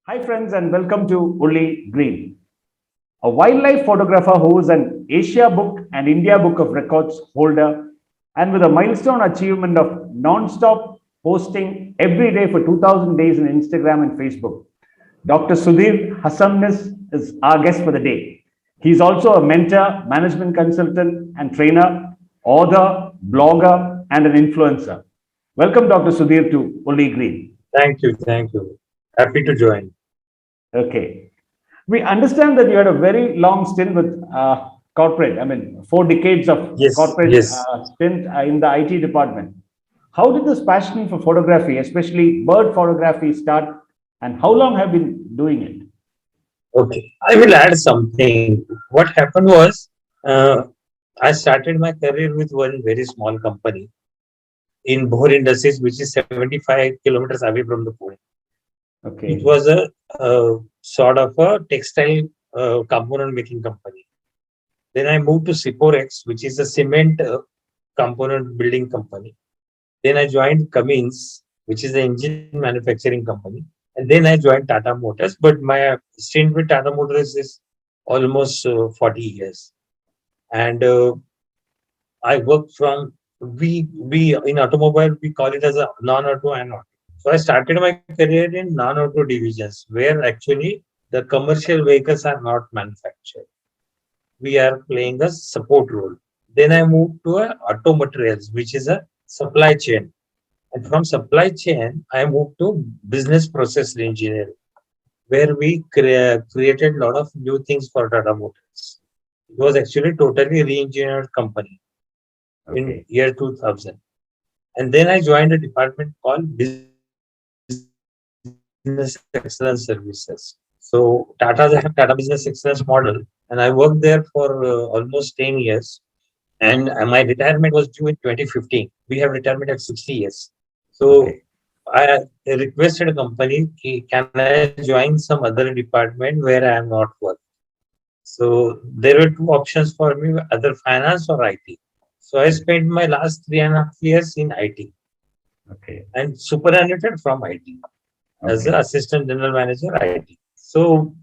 Hi, friends, and welcome to Uli Green, a wildlife photographer who is an Asia Book and India Book of Records holder, and with a milestone achievement of non-stop posting every day for 2,000 days on Instagram and Facebook. Dr. Sudhir Hasamnis is our guest for the day. He's also a mentor, management consultant, and trainer, author, blogger, and an influencer. Welcome, Dr. Sudhir, to Uli Green. Thank you. Thank you. Happy to join. Okay. We understand that you had a very long stint with corporate, I mean, 4 decades of Yes, corporate yes. stint in the IT department. How did this passion for photography, especially bird photography, start, and how long have you been doing it? Okay. I will add something. What happened was, uh, I started my career with one very small company in Bhor Industries, which is 75 kilometers away from the Pune. It Okay. was a sort of a textile component making company. Then I moved to Siporex, which is a cement component building company. Then I joined Cummins, which is the engine manufacturing company. And then I joined Tata Motors. But my stint with Tata Motors is almost 40 years. And I worked from, we in automobile, we call it as a non-auto and auto. So I started my career in non-auto divisions where actually the commercial vehicles are not manufactured. We are playing a support role. Then I moved to a auto materials, which is a supply chain. And from supply chain, I moved to business process engineering, where we created a lot of new things for Tata Motors. It was actually totally re-engineered company in Okay. year 2000. And then I joined a department called Business Excellence Services. So Tata has a Tata Business Excellence model, and I worked there for almost 10 years. And my retirement was due in 2015. We have retirement at 60 years. So Okay. I requested a company, can I join some other department where I am not working? So there were two options for me, either finance or IT. So I spent my last 3.5 years in IT Okay. and superannuated from IT as the Okay. assistant general manager IT. So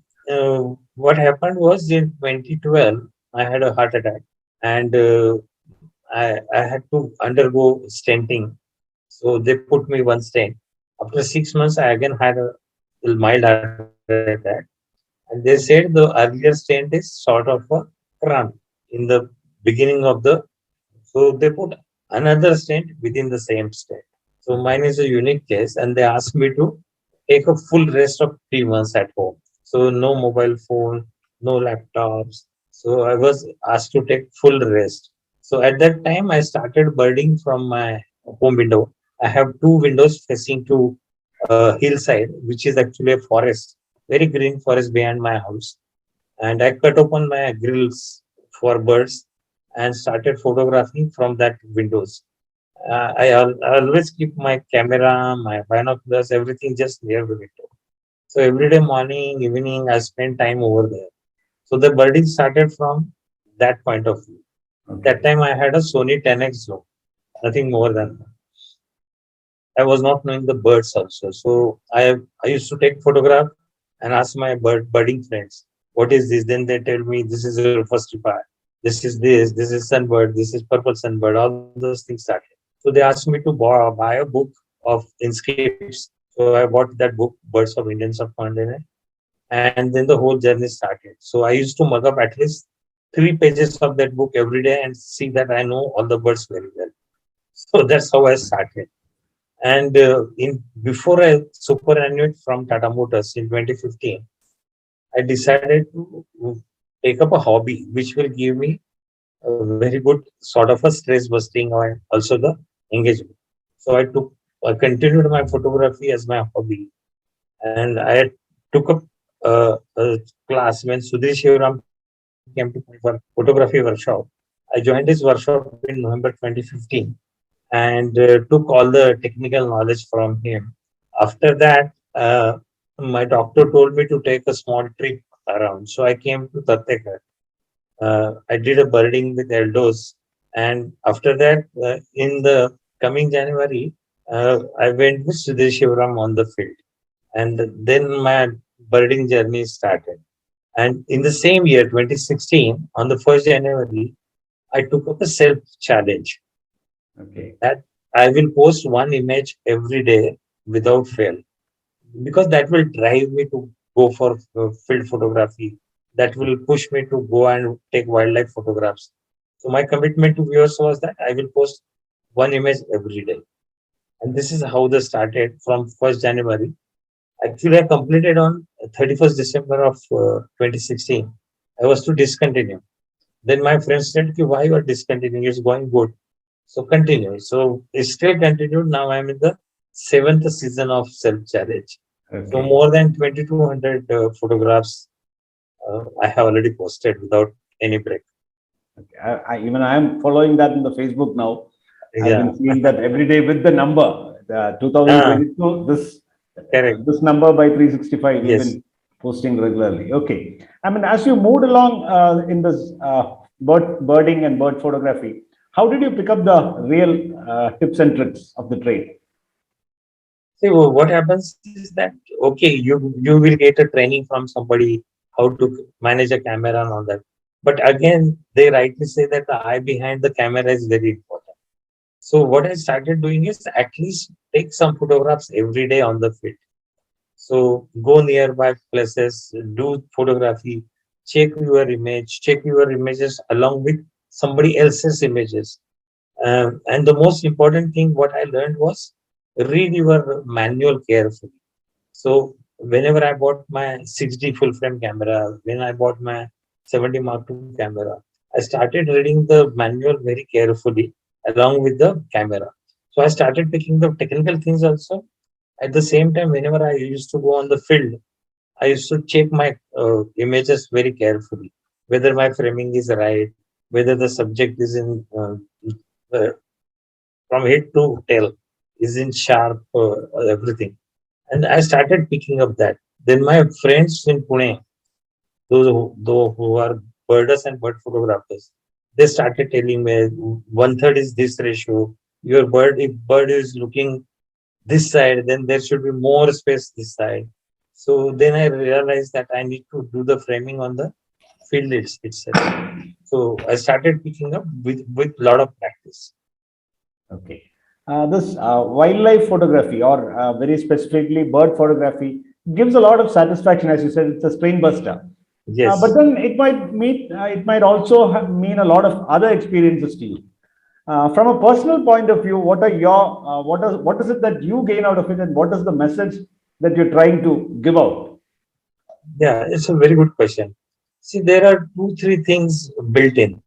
what happened was in 2012, I had a heart attack and I had to undergo stenting. So they put me one stent. After 6 months, I again had a mild heart attack. And they said the earlier stent is sort of a cramp in the beginning of the. So they put another stent within the same stent. So mine Okay. is a unique case, and they asked me to take a full rest of 3 months at home. So no mobile phone, no laptops. So I was asked to take full rest. So at that time, I started birding from my home window. I have two windows facing to hillside, which is actually a forest, very green forest behind my house. And I cut open my grills for birds and started photographing from that windows. I always keep my camera, my binoculars, everything just near the window. So every day, morning, evening, I spend time over there. So the birding started from that point of view. That Okay. time I had a Sony 10x zoom, nothing more than that. I was not knowing the birds also. So I used to take photograph and ask my birding friends, what is this? Then they tell me this is a rufous tripar, this is sunbird, this is purple sunbird, all those things started. So they asked me to buy a book of inscripts. So I bought that book, Birds of Indian Subcontinent, and then the whole journey started. So I used to mug up at least 3 pages of that book every day and see that I know all the birds very well. So that's how I started. And in before I superannuated from Tata Motors in 2015, I decided to take up a hobby which will give me a very good sort of a stress busting and also the engagement. So I continued my photography as my hobby, and I took up a class when Sudhir Shivaram came to Pune for photography workshop. I joined his workshop in November 2015 and took all the technical knowledge from him. After that, my doctor told me to take a small trip around. So I came to Tattekar. I did a birding with elders. And after that, in the coming January, I went with Sudhir Shivaram on the field. And then birding journey started. And in the same year, 2016, on the 1st January, I took up a self challenge Okay. that I will post one image every day without fail, because that will drive me to go for field photography. That will push me to go and take wildlife photographs. So my commitment to viewers was that I will post one image every day. And this is how this started from 1st January. Actually, I completed on 31st December of 2016. I was to discontinue. Then my friend said, "Ki, why you are discontinuing? It's going good. So continue." So it still continued. Now I'm in the seventh season of self challenge. So Okay. more than 2200 photographs I have already posted without any break. Okay. Even I am following that in the Facebook now. I've Yeah. been seeing that every day with the number, the Ah, 2022, correct. this number by 365, we've Yes. been posting regularly. Okay. I mean, as you moved along in this birding and bird photography, how did you pick up the real tips and tricks of the trade? See, what happens is that okay, you will get a training from somebody how to manage a camera and all that. But again, they rightly say that the eye behind the camera is very important. So what I started doing is at least take some photographs every day on the field. So go nearby places, do photography, check your images along with somebody else's images. And the most important thing, what I learned was read your manual carefully. So whenever I bought my 6D full frame camera, when I bought my 70 Mark II camera, I started reading the manual very carefully along with the camera. So I started picking the technical things also. At the same time, whenever I used to go on the field, I used to check my images very carefully, whether my framing is right, whether the subject is in uh, from head to tail is in sharp, everything. And I started picking up that. Then my friends in Pune, those who are birders and bird photographers, they started telling me one third is this ratio. Your bird, if bird is looking this side, then there should be more space this side. So then I realized that I need to do the framing on the field itself. So I started picking up with lot of practice. Okay. This wildlife photography, or very specifically bird photography, gives a lot of satisfaction. As you said, it's a strain buster. But Yes. then it might also mean a lot of other experiences to you. From a personal point of view, what is it that you gain out of it, and what is the message that you're trying to give out? Yeah, it's a very good question. See, there are two, three things built in.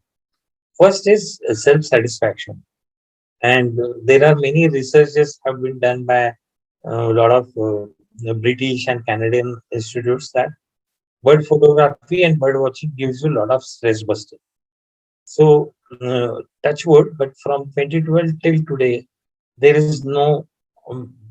First is self-satisfaction. And there are many researches have been done by a lot of British and Canadian institutes that bird photography and bird watching gives you a lot of stress busting. So, touch wood, but from 2012 till today, there is no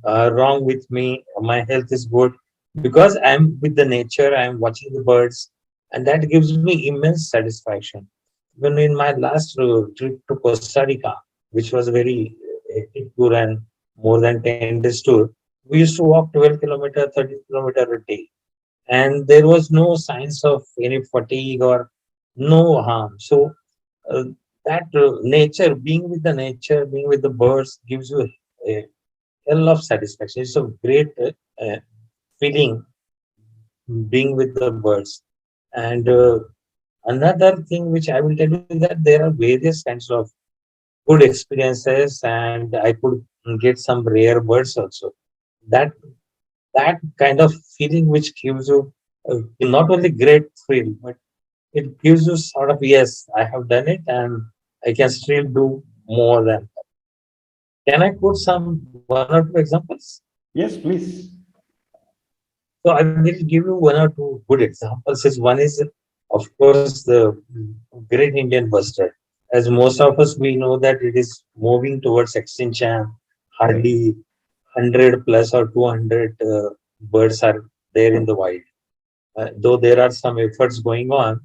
wrong with me. My health is good because I'm with the nature, I'm watching the birds, and that gives me immense satisfaction. When in my last trip to Costa Rica, which was a very hectic tour and more than 10 days tour, we used to walk 12 kilometer, 30 kilometer a day. And there was no signs of any fatigue or no harm. So uh, that nature, being with the nature, being with the birds, gives you a hell of satisfaction. It's a great feeling being with the birds. And another thing which I will tell you that there are various kinds of good experiences, and I could get some rare birds also. That that kind of feeling which gives you not only great thrill, but it gives you sort of yes, I have done it, and I can still do more than. Can I quote some one or two examples? Yes, please. So I will give you one or two good examples. One is, of course, the great Indian bustard. As most of us, we know that it is moving towards extinction. Correct. Hardly 100 plus or 200 birds are there in the wild. Though there are some efforts going on,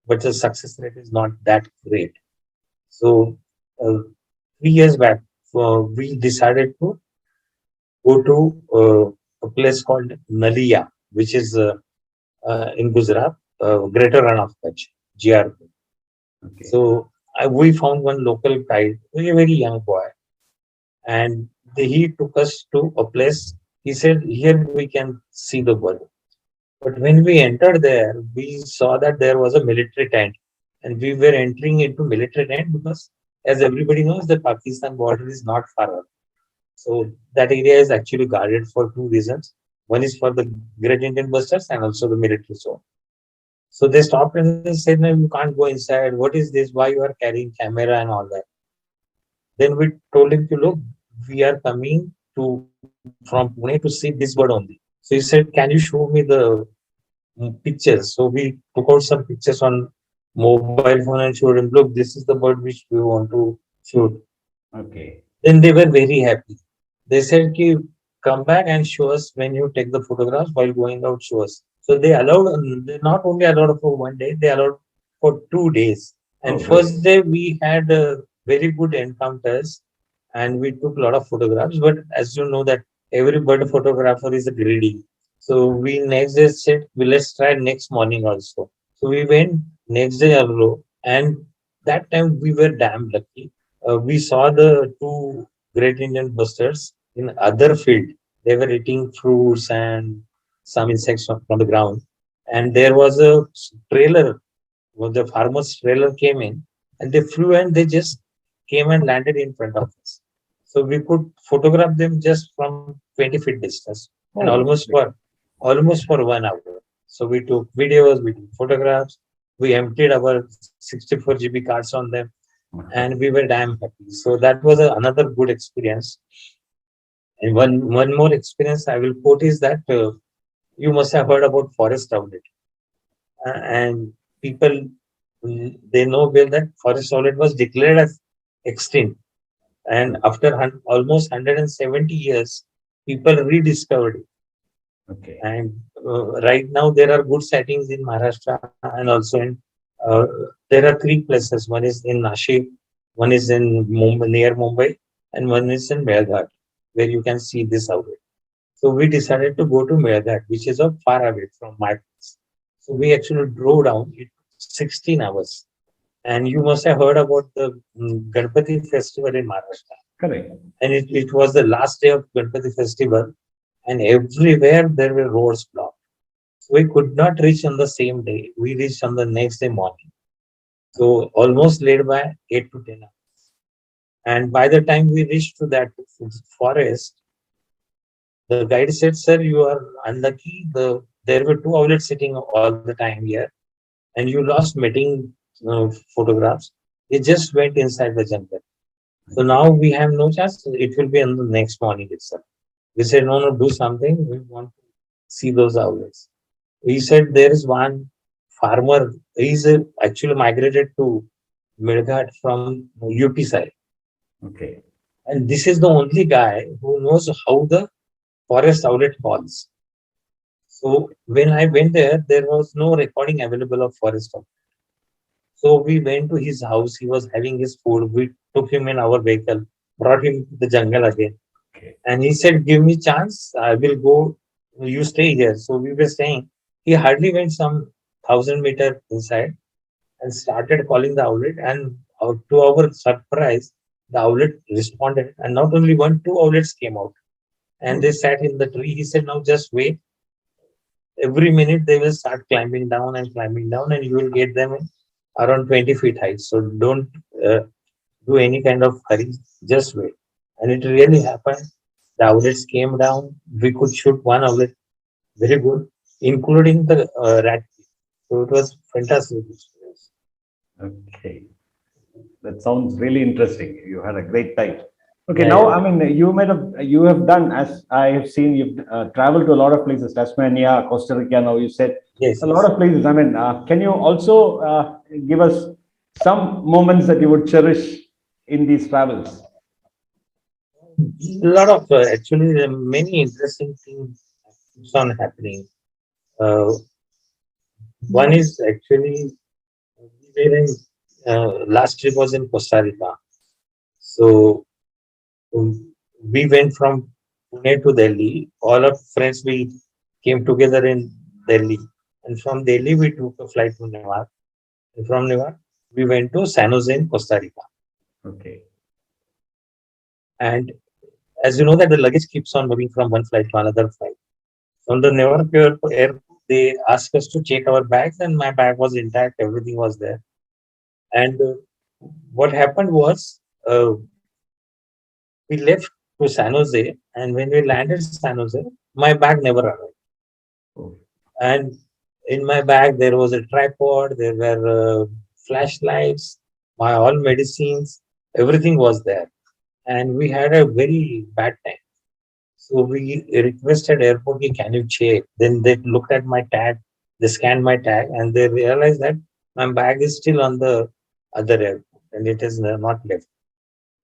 but the success rate is not that great. So, 3 years back, we decided to go to a place called Nalia. which is in Gujarat, Greater Run of Kutch, GRP. Okay. So we found one local guide, a very young boy, and he took us to a place. He said, "Here we can see the bird." But when we entered there, we saw that there was a military tent, and we were entering into military tent because, as everybody knows, the Pakistan border is not far away. So that area is actually guarded for two reasons. One is for the Great Indian Busters and also the military zone. So they stopped and they said, "No, you can't go inside. What is this? Why you are carrying camera and all that?" Then we told him to look, we are coming to from Pune to see this bird only. So he said, "Can you show me the pictures?" So we took out some pictures on mobile phone and showed him, "Look, this is the bird which we want to shoot." Okay. Then they were very happy. They said, "Ki, come back and show us when you take the photographs while going out, show us." So they allowed, they not only allowed for one day, they allowed for 2 days. And Oh, great. first day we had very good encounters and we took a lot of photographs. But as you know that every bird photographer is greedy. So we next day said, well, let's try next morning also. So we went next day also, and that time we were damn lucky. We saw the two great Indian bustards in other field. They were eating fruits and some insects from the ground. And there was a trailer, when the farmer's trailer came in, and they flew and they just came and landed in front of us. So we could photograph them just from 20 feet distance and Oh, great. almost for 1 hour. So we took videos, we took photographs, we emptied our 64 GB cards on them, and we were damn happy. So that was another good experience. And one more experience I will quote is that you must have heard about forest outlet. And people they know well that forest outlet was declared as extinct. And after almost 170 years, people rediscovered it. Okay. And right now there are good sightings in Maharashtra and also in uh, there are three places. One is in Nashik, one is in Mumbai, near Mumbai, and one is in Melghat, where you can see this outlet. So we decided to go to Melghat, which is a far away from my place. So we actually drove down. It took 16 hours. And you must have heard about the Ganpati festival in Maharashtra. Correct. And it was the last day of Ganpati festival, and everywhere there were roads blocked. We could not reach on the same day. We reached on the next day morning. So almost late by 8 to 10 hours. And by the time we reached to that forest, the guide said, "Sir, you are unlucky. There were two owlets sitting all the time here, and you lost mating photographs. They just went inside the jungle. So now we have no chance. It will be on the next morning itself." We said, "No, no, do something. We want to see those owlets." He said, "There is one farmer. He's actually migrated to Mirghat from UP side. Okay. And this is the only guy who knows how the forest outlet calls." So when I went there, there was no recording available of forest outlet. So we went to his house. He was having his food. We took him in our vehicle, brought him to the jungle again. Okay. And he said, "Give me chance. I will go. You stay here." So we were staying. He hardly went some 1,000 meter inside and started calling the outlet. And to our surprise, the outlet responded. And not only one, two outlets came out. And Oh, they sat in the tree. He said, "Now just wait. Every minute they will start climbing down, and you will get them in around 20 feet height. So don't uh, do any kind of hurry. Just wait." And it really happened. The outlets came down. We could shoot one outlet very good, including the rat. So it was fantastic experience. okay. That sounds really interesting. You had a great time. Okay, Yeah, now yeah. I mean you have done, as I have seen, you've traveled to a lot of places, Tasmania, Costa Rica. Now you said Yes, a lot yes. of places. I mean, can you also give us some moments that you would cherish in these travels? A lot of actually there are many interesting things keeps on happening. Uh, one is actually we were in last trip was in Costa Rica. So um, we went from Pune to Delhi. All our friends we came together in Delhi. And from Delhi, we took a flight to Newark. And from Newark, we went to San Jose in Costa Rica. Okay. And as you know, that the luggage keeps on moving from one flight to another flight. From the Newark airport, they asked us to check our bags, and my bag was intact. Everything was there. And what happened was, we left to San Jose, and when we landed San Jose, my bag never arrived. Oh, And in my bag, there was a tripod, there were flashlights, my all medicines, everything was there. And we had a very bad time. So we requested airport, "Ki, can you check?" Then they looked at my tag, they scanned my tag, and they realized that my bag is still on the other airport and it is not left.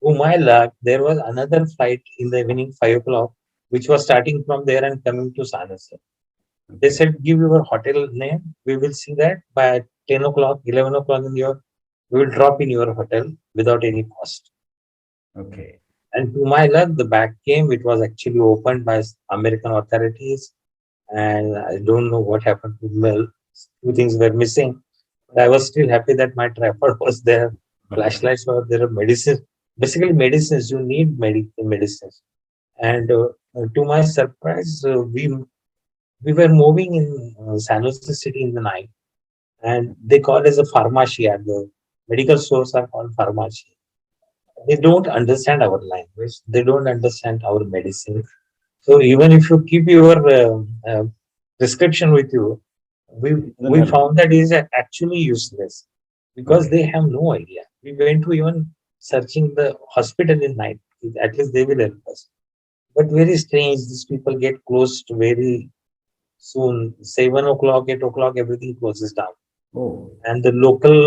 To my luck, there was another flight in the evening, 5 o'clock, which was starting from there and coming to San Jose. They okay. said, "Give your hotel name. We will see that by 10 o'clock, 11 o'clock we will drop in your hotel without any cost." Okay. And to my luck, the bag came. It was actually opened by American authorities. And I don't know what happened to Mel. Two things were missing. But I was still happy that my tripod was there, flashlights were there, medicines. Basically, medicines, you need medicines. And to my surprise, we were moving in San Jose City in the night, and they call as a pharmacy. And the medical stores are called pharmacy. They don't understand our language. They don't understand our medicine. So even if you keep your prescription with you, we It doesn't we help. found that is actually useless because Okay. they have no idea. We went to even searching the hospital in night. At least they will help us. But very strange. These people get closed very soon. 7 o'clock, 8 o'clock, everything closes down, Oh, and the local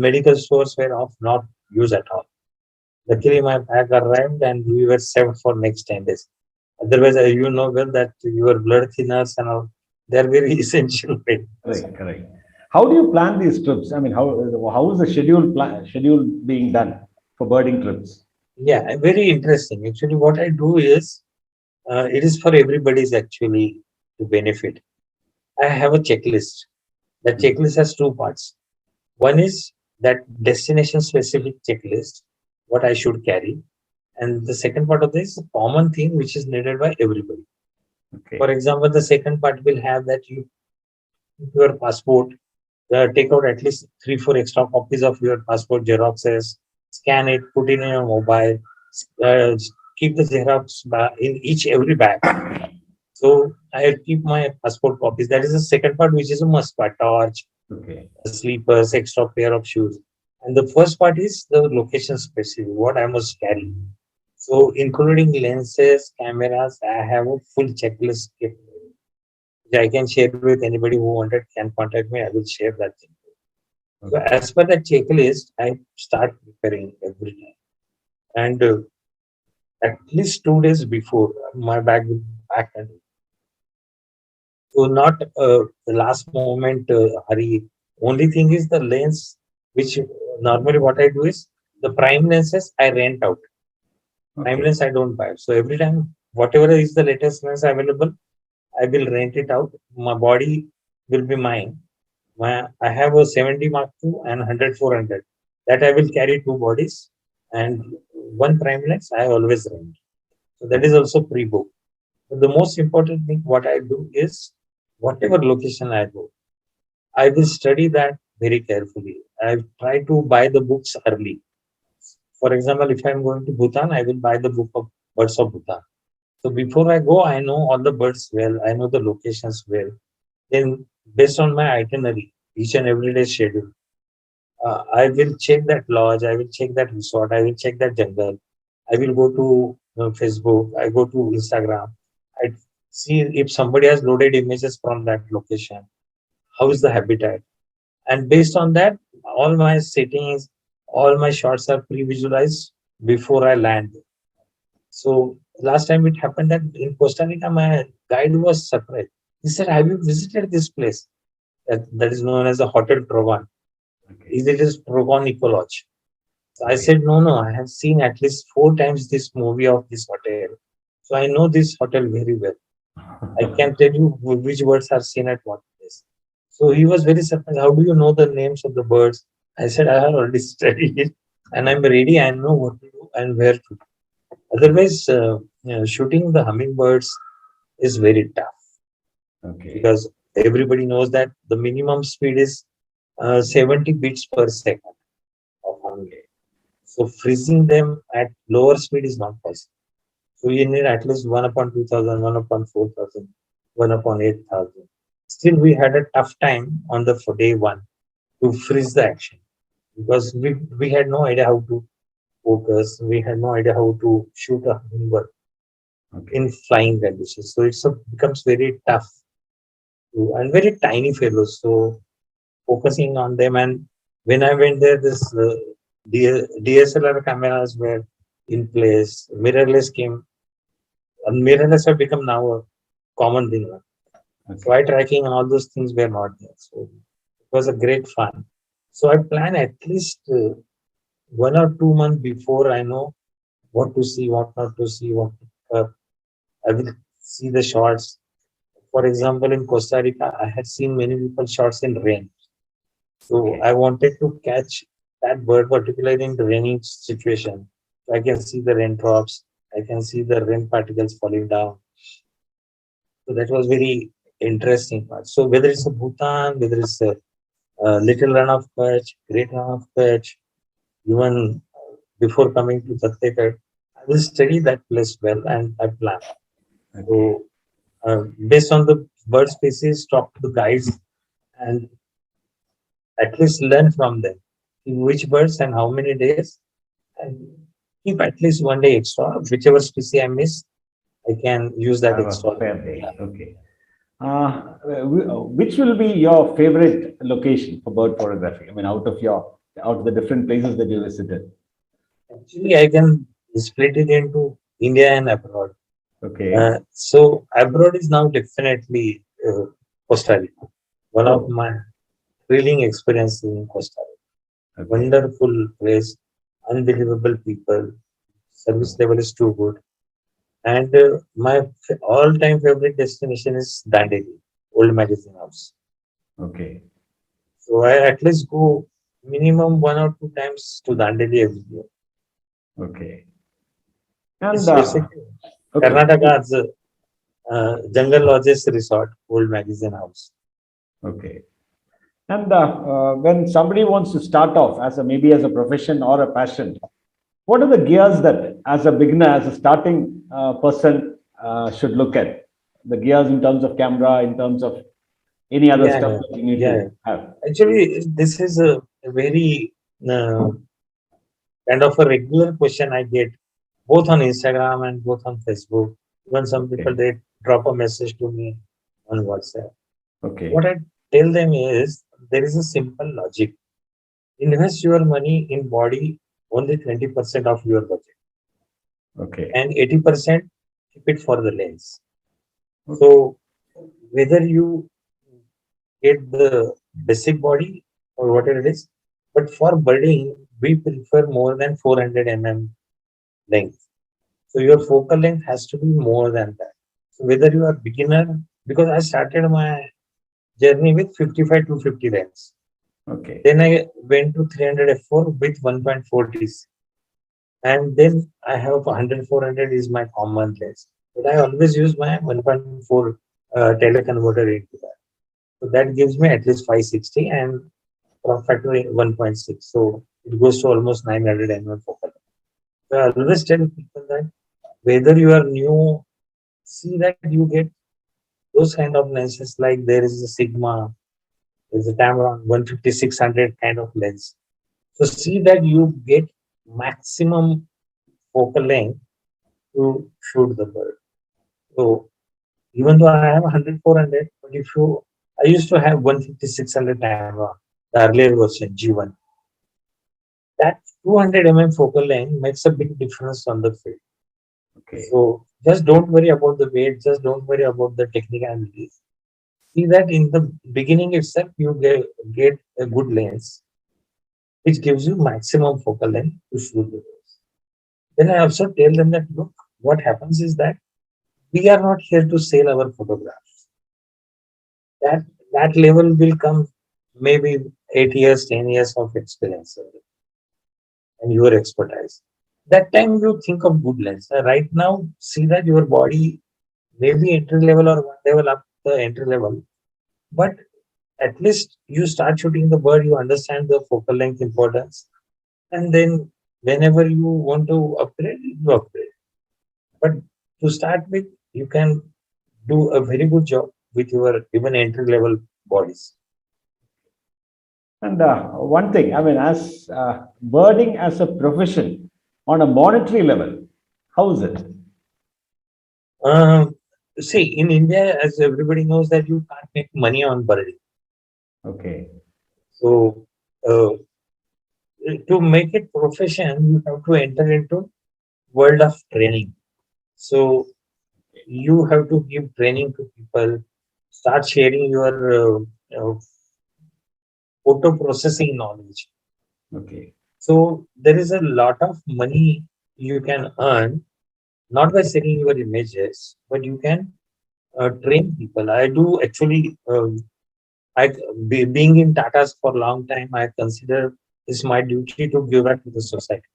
medical stores were of not use at all. Luckily, okay. my bag arrived and we were saved for next 10 days. Otherwise, you know well that your blood thinners and all, they're very essential. Correct. Correct. How do you plan these trips? I mean, how is the schedule being done for birding trips? Yeah, very interesting. Actually, what I do is, it is for everybody's actually to benefit. I have a checklist. The checklist has two parts. One is that destination specific checklist, what I should carry. And the second part of this is a common thing which is needed by everybody. For Okay. example, the second part will have that your passport, take out at least 3, 4 extra copies of your passport xeroxes, scan it, put it in your mobile, uh, keep the Xerox in each every bag. So I keep my passport copies. That is the second part, which is a must part: torch, Okay. sleepers, extra pair of shoes. And the first part is the location specific, what I must carry. So including lenses, cameras, I have a full checklist kept, which I can share with anybody who wanted can contact me. I will share that thing. So Okay. as per the checklist, I start preparing every time. And at least 2 days before, my bag will be packed. And so not the last moment hurry. Only thing is the lens, which normally what I do is the prime lenses I rent out. Prime Okay. lens I don't buy. So every time, whatever is the latest lens available, I will rent it out. My body will be mine. I have a 70 Mark II and 100 400. That I will carry two bodies, and one prime lens I always rent. So that is also pre-booked. But the most important thing what I do is whatever location I go, I will study that very carefully. I try to buy the books early. For example, if I'm going to Bhutan, I will buy the book of Birds of Bhutan. So before I go, I know all the birds well. I know the locations well. Then, based on my itinerary, each and every day schedule, I will check that lodge. I will check that resort. I will check that jungle. I will go to Facebook. I go to Instagram. I see if somebody has loaded images from that location. How is the habitat? And based on that, all my settings, all my shots are pre-visualized before I land. So last time it happened that in Costa Rica, my guide was surprised. He said, "Have you visited this place that is known as the Hotel Trogon? Okay. Is it is Trogon Eco Lodge?" So I Okay. said, "No, no, I have seen at least 4 times this movie of this hotel. So I know this hotel very well." I can tell you which birds are seen at what place. So he was very surprised. How do you know the names of the birds? I said, I have already studied it and I'm ready. I know what to do and where to. Otherwise, shooting the hummingbirds is very tough Okay. because everybody knows that the minimum speed is 70 beats per second of hummingbird. So freezing them at lower speed is not possible. So you need at least 1 upon 2000, 1 upon 4000, 1 upon 8000. Still, we had a tough time on the for day one to freeze the action because we had no idea how to focus. We had no idea how to shoot a hummingbird in Okay. flying conditions. So it becomes very tough and very tiny fellows. So focusing on them, and when I went there, this DSLR cameras were in place. Mirrorless came, and mirrorless have become now a common thing. Okay. Flight tracking and all those things were not there. So it was a great fun. So I plan at least 1 or 2 months before I know what to see, what not to see, what to pick up. I will see the shots. For example, in Costa Rica, I had seen many people shots in rain. So Okay. I wanted to catch that bird, particularly in the raining situation. So I can see the raindrops, I can see the rain particles falling down. So that was very interesting part. So whether it's a Bhutan, whether it's a little run of Kutch, great run of Kutch, even before coming to Tattekad, I will study that place well and I plan. Okay. So based on the bird species, talk to the guides and at least learn from them which birds and how many days, and keep at least 1 day extra. Whichever species I miss, I can use that Have a extra. fair day. Okay. Which will be your favorite location for bird photography? I mean, out of the different places that you visited. Actually, I can split it into India and abroad. Okay. So abroad is now definitely Costa Rica. One of Oh, my thrilling experiences in Costa Rica. okay. Wonderful place, unbelievable people, service Oh, level is too good. And my all-time favorite destination is Dandeli, Old Magazine House. okay. So I at least go minimum 1 or 2 times to Dandeli every year. Okay. And It's a okay. Karnataka's Jungle Lodges Resort, Old Magazine House. Okay. And when somebody wants to start off as a maybe as a profession or a passion, what are the gears that, as a beginner, as a starting person, should look at? The gears in terms of camera, in terms of any other Yeah, stuff yeah, that you need yeah. to have. Actually, this is a very uh, kind of a regular question I get both on Instagram and both on Facebook. When some people Okay. they drop a message to me on WhatsApp. What Okay. I tell them is there is a simple logic. Invest your money in body only 20% of your budget Okay. and 80% keep it for the lens. Okay. So whether you get the basic body or whatever it is, but for budding, we prefer more than 400 length. So your focal length has to be more than that. So whether you are beginner, because I started my journey with 55 to 50 lengths. Okay. Then I went to 300 f4 with 1.4 TC. And then I have 100 400 is my common lens. But I always use my 1.4 teleconverter into that. So that gives me at least 560 and crop factor 1.6. So it goes to almost 900 focal length. So I always tell people that whether you are new, see that you get those kind of lenses like there is a Sigma, there's a Tamron 150 600 kind of lens. So see that you get maximum focal length to shoot the bird. So even though I have 100 400, but if you, I used to have 150 600 Tamron, the earlier version G1. That 200 focal length makes a big difference on the field. Okay. So just don't worry about the weight, just don't worry about the technicalities. See that in the beginning itself, you get a good lens, which gives you maximum focal length to shoot the birds. Then I also tell them that look, what happens is that We are not here to sell our photographs. That that level will come maybe 8 years, 10 years of experience and your expertise. That time you think of good lens. Right now, see that your body maybe entry level or one level up the entry level, but at least you start shooting the bird, you understand the focal length importance, and then whenever you want to upgrade, you upgrade. But to start with, you can do a very good job with your even entry level bodies. And one thing, I mean, as birding as a profession on a monetary level, how is it? Um, See, in India, as everybody knows, that you can't make money on birding. Okay. So, uh, to make it profession, you have to enter into world of training. So, you have to give training to people, start sharing your photo processing knowledge. Okay. So, there is a lot of money you can earn not by selling your images, but you can train people. I do actually. Being in Tata's for a long time, I consider it's my duty to give back to the society.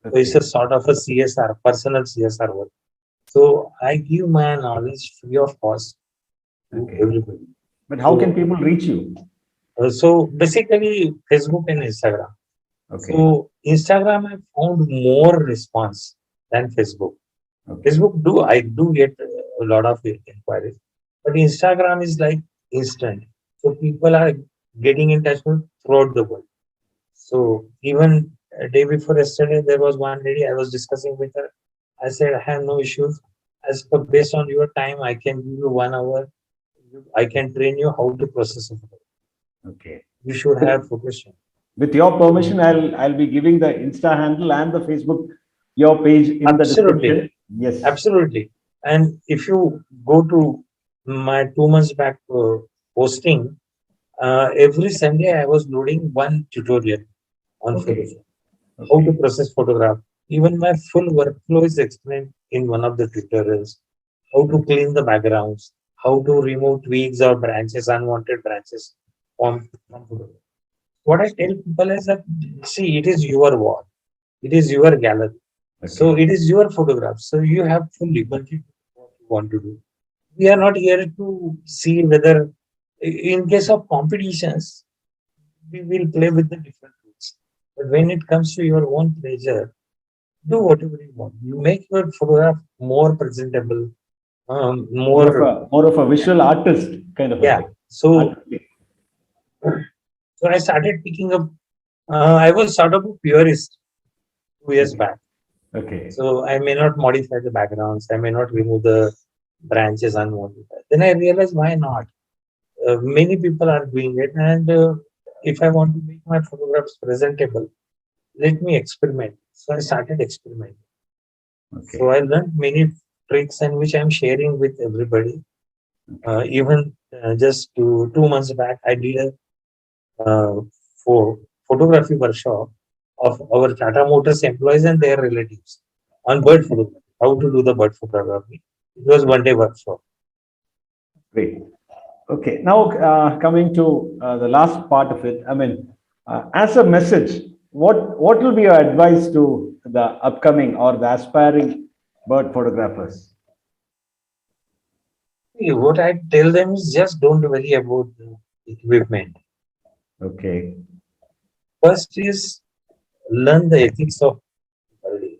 So it's a Okay. sort of a CSR, personal CSR work. So I give my knowledge free of cost to Okay. everybody. But how can So, people reach you? so basically Facebook and Instagram. Okay. So Instagram I found more response than Facebook. Okay. Facebook do I do get a lot of inquiries, but Instagram is like instant. So people are getting in touch with throughout the world. So even a day before yesterday, there was one lady I was discussing with her. I said I have no issues. As per based on your time, I can give you 1 hour. I can train you how to process a photo. Okay. You should have focus. With your So permission, I'll be giving the Insta handle and the Facebook your page in the absolutely, description. Yes. absolutely. And if you go to my 2 months back posting, every Sunday I was loading one tutorial on Okay. Photoshop, how to Okay. process photograph. Even my full workflow is explained in one of the tutorials. How to clean the backgrounds, how to remove twigs or branches, unwanted branches from photograph. What I tell people is that see, it is your wall, it is your gallery, so Okay. it is your photograph. So you have full liberty to do what you want to do. We are not here to see whether, in case of competitions, we will play with the different rules. But when it comes to your own pleasure, do whatever you want. You make your photograph more presentable, more More of a visual artist kind of a yeah. thing. So Artistic. so I started picking up. I was sort of a purist 2 years Okay. back. Okay. So I may not modify the backgrounds. I may not remove the branches unwanted. Then I realized why not? Many people are doing it, and if I want to make my photographs presentable, let me experiment. So I started experimenting. So Okay. I learned many tricks and which I'm sharing with everybody. Okay. Even just 2 months back, I did a for photography workshop of our Tata Motors employees and their relatives on bird Okay. photography. How to do the bird photography? It was 1 day workshop. Great. Okay. Now, coming to the last part of it, I mean, as a message, what will be your advice to the upcoming or the aspiring bird photographers? See, what I tell them is just don't worry about the equipment. Okay. First is learn the ethics of birding.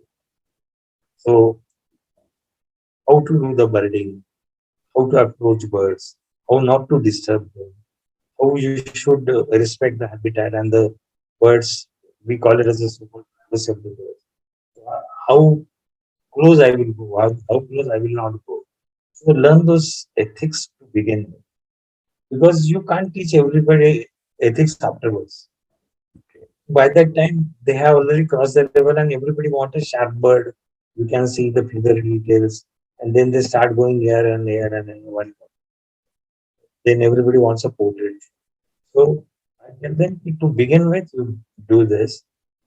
So how to do the birding, how to approach birds, how not to disturb them, how you should respect the habitat and the birds. We call it as a super privacy of the birds. How close I will go, how close I will not go. So learn those ethics to begin with, because you can't teach everybody ethics afterwards. By that time, they have already crossed the level, and everybody wants a sharp bird. You can see the feather details, and then they start going here and here and then one. Then everybody wants a portrait. So I tell them to begin with, you do this.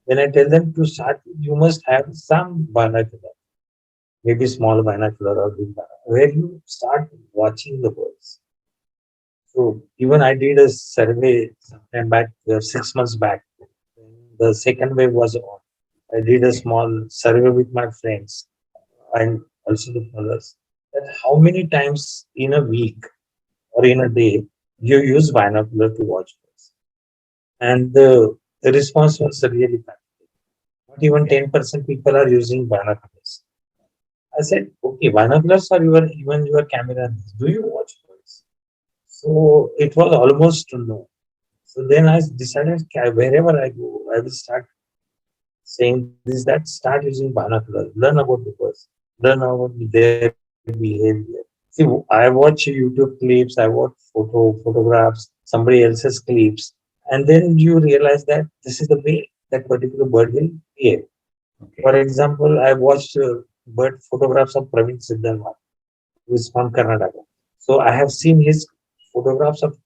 Then I tell them to start with, you must have some binocular. maybe small binocular or big binocular, where you start watching the birds. So even I did a survey sometime back, 6 months back. When the second wave was on, I did a small survey with my friends and also the others, that how many times in a week or in a day you use binocular to watch birds. And the response was really bad. Not even 10% people are using binoculars. I said, okay, binoculars are even your camera. Do you watch birds? So it was almost no. So then I decided, wherever I go, I will start saying this, that start using binoculars, learn about the birds, learn about their behavior. See, I watch YouTube clips, I watch photographs, somebody else's clips, and then you realize that this is the way that particular bird will behave. For Okay. example, I watched bird photographs of Praveen Siddharma, who is from Karnataka. So I have seen his photographs of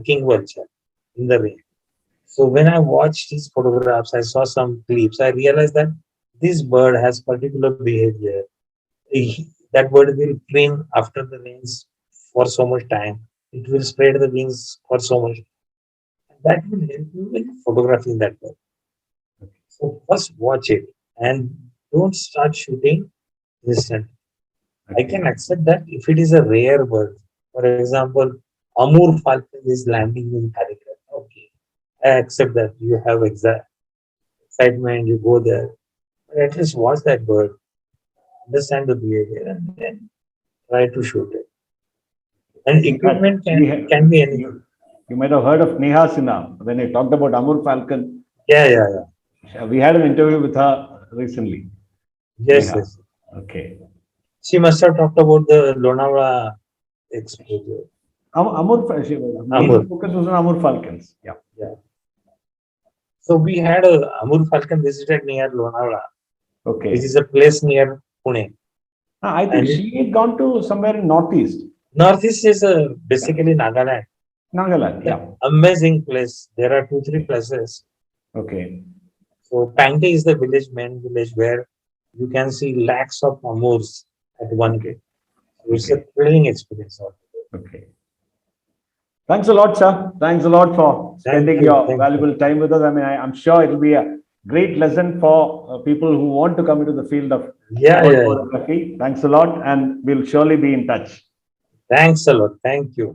king vulture in the rain. So when I watched his photographs, I saw some clips. I realized that this bird has particular behavior. That bird will preen after the rains for so much time. It will spread the wings for so much. That will help you in photographing that bird. So first watch it and don't start shooting instantly. I Okay. can accept that if it is a rare bird. For example, Amur falcon is landing in Calicut. Okay, I accept that you have excitement, you go there. But at least watch that bird, understand the behavior, and then try to shoot it. And In fact, equipment can be anything. you might have heard of Neha Sinha when I talked about Amur Falcon. Yeah, yeah, yeah. We had an interview with her recently. Yes, Neha. yes. Okay. She must have talked about the Lonavala exposure. Main Amur. focus was on Amur Falcons. Yeah. Yeah. So we had a Amur falcon visited near Lonavala, which Okay. is a place near Pune. I think And she had gone to somewhere in Northeast. Northeast is Yeah. basically Nagaland. Nagaland. An Yeah. amazing place. There are two, three places. Okay. So Pangte is the main village where you can see lakhs of amours at one go. Okay. So it's a Okay. thrilling experience. Okay. Thanks a lot, sir. Thanks a lot for Thank spending you. your Thank you. valuable time with us. I mean, I'm sure it'll be a great lesson for people who want to come into the field of Yeah, bird yeah, yeah. photography. Thanks a lot, and we'll surely be in touch. Thanks a lot. Thank you.